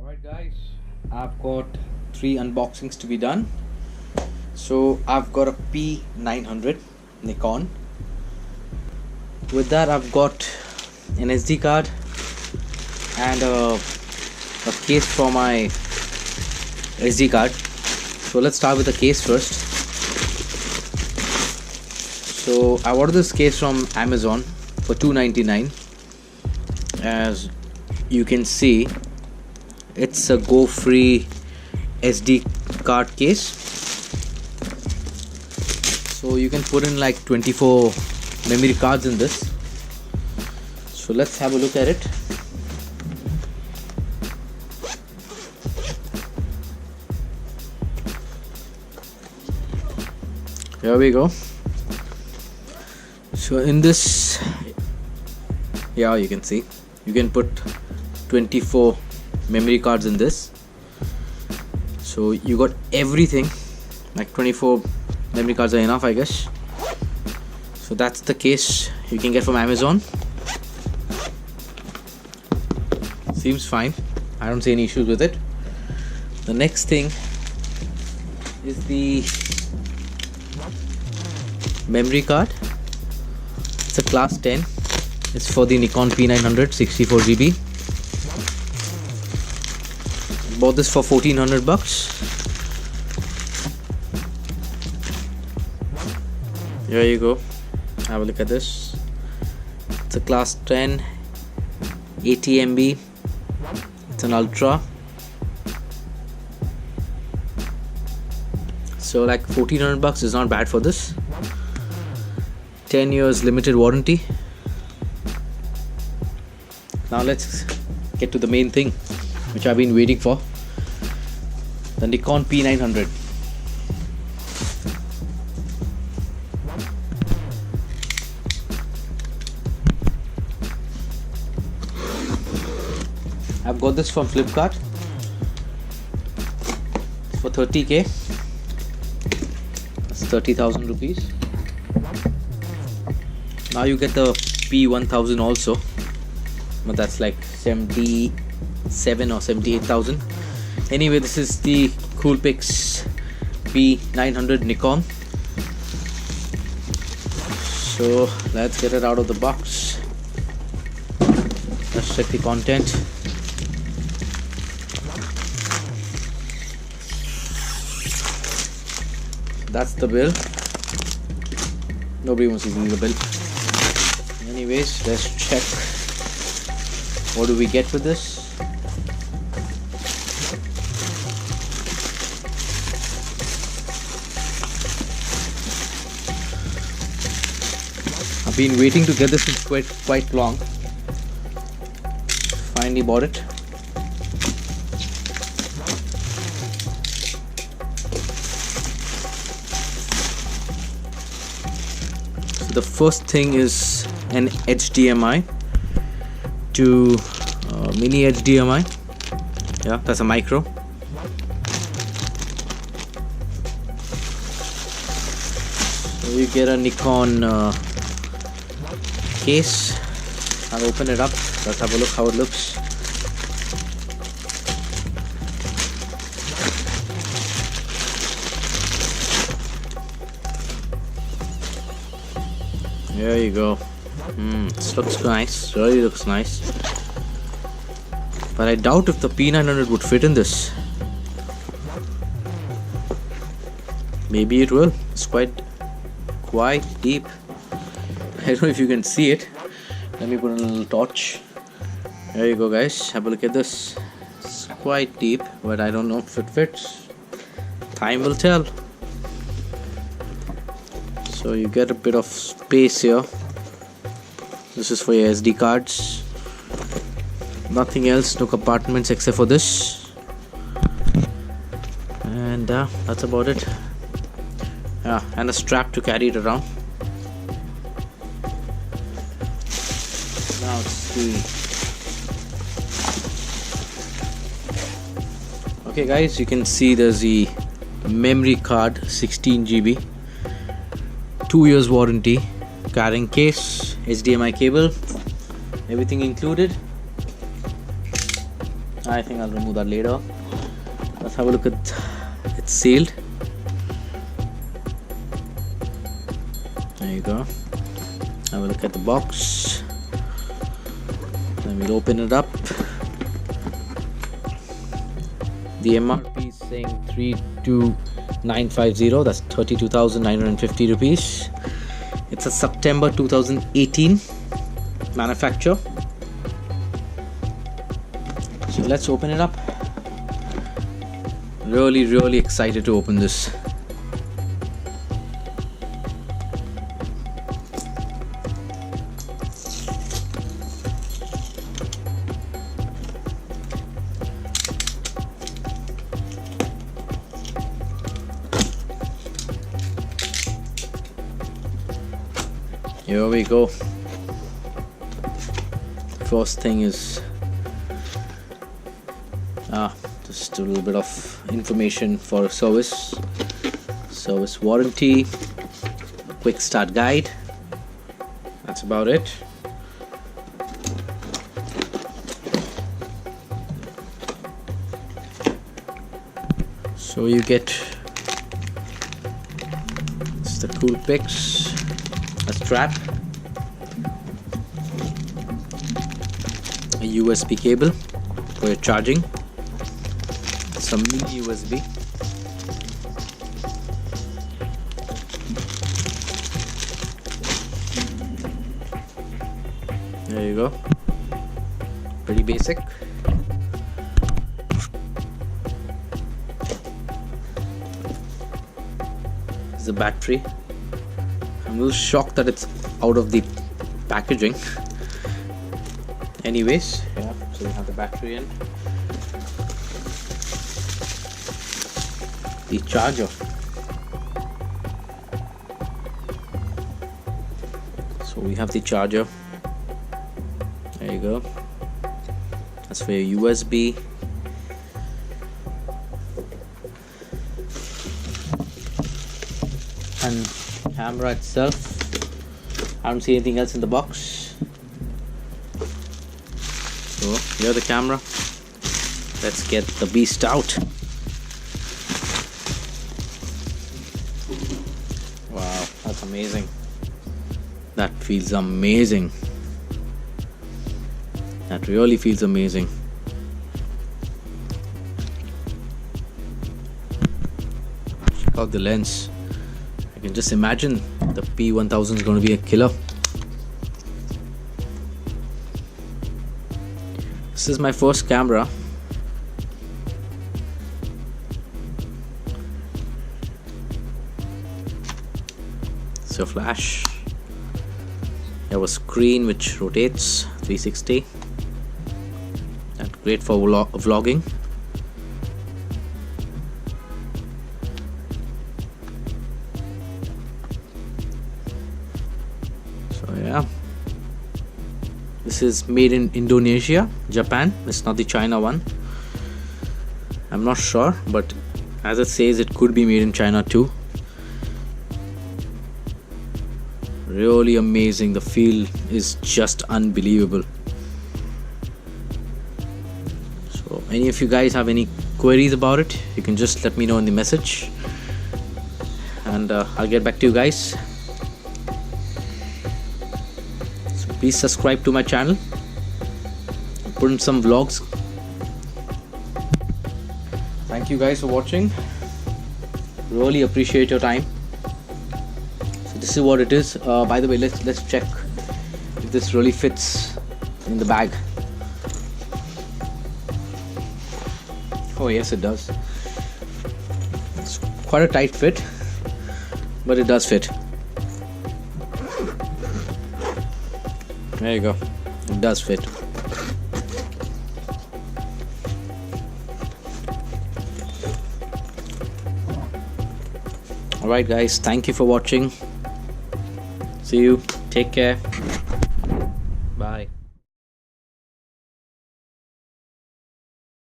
Alright guys, I've got 3 unboxings to be done. So I've got a P900 Nikon. With that I've got an SD card and a case for my SD card. So let's start with the case first. So I ordered this case from Amazon for $2.99. As you can see, it's a go free SD card case, so you can put in like 24 memory cards in this. So let's have a look at it. Here we go. So in this, yeah, you can see you can put 24 memory cards in this. So you got everything, like 24 memory cards are enough, I guess. So that's the case you can get from Amazon. Seems fine, I don't see any issues with it. The next thing is the memory card. It's a class 10. It's for the Nikon P900 64GB. Bought this for $1,400. Here you go. Have a look at this. It's a class 10, 80 MB. It's an ultra. So like $1,400 is not bad for this. 10 years limited warranty. Now let's get to the main thing, which I've been waiting for. The Nikon P900. I've got this from Flipkart for 30k. That's 30,000 rupees. Now you get the P1000 also, but that's like 77 or 78,000. Anyway, this is the Coolpix P900 Nikon. So let's get it out of the box. Let's check the content. That's the bill. Nobody wants to see the bill. Anyways, let's check. What do we get with this? I've been waiting to get this quite long. Finally bought it. So the first thing is an HDMI to mini HDMI. Yeah, that's a micro. So you get a Nikon case. I'll open it up. Let's have a look how it looks. There you go. This looks nice. Really looks nice. But I doubt if the P900 would fit in this. Maybe it will. It's quite deep. I don't know if you can see it. Let me put a little torch. There you go, guys. Have a look at this. It's quite deep, but I don't know if it fits. Time will tell. So you get a bit of space here. This is for your SD cards. Nothing else, no compartments except for this. And that's about it. Yeah, and a strap to carry it around. Now let's see. Okay guys, you can see there's the memory card, 16GB, 2 years warranty, carrying case, HDMI cable, everything included. I think I'll remove that later. Let's have a look at it's sealed. There you go. Have a look at the box. Then we'll open it up. The MRP is saying 32950. That's 32,950 rupees. It's a September 2018 manufacture. So let's open it up. Really excited to open this. Here we go. First thing is just a little bit of information for service warranty, quick start guide. That's about it. So you get it's the Coolpix, a strap, a USB cable for your charging, some mini USB, there you go, pretty basic. This is the battery. I'm a little shocked that it's out of the packaging. Anyways, yeah, so we have the battery in. The charger. So we have the charger. There you go. That's for your USB. And camera itself, I don't see anything else in the box. So here's the camera. Let's get the beast out. Wow, that's amazing. That feels amazing. That really feels amazing. Check out the lens. I can just imagine the P1000 is going to be a killer. This is my first camera. So flash. You have a screen which rotates 360. That's great for vlogging. Yeah, this is made in Indonesia, Japan. It's not the China one. I'm not sure, but as it says, it could be made in China too. Really amazing. The feel is just unbelievable. So any of you guys have any queries about it, you can just let me know in the message, and I'll get back to you guys. Please subscribe to my channel. Put in some vlogs. Thank you guys for watching. Really appreciate your time. So this is what it is. By the way, let's check if this really fits in the bag. Oh yes, it does. It's quite a tight fit, but it does fit. There you go. It does fit. Alright guys, thank you for watching. See you. Take care.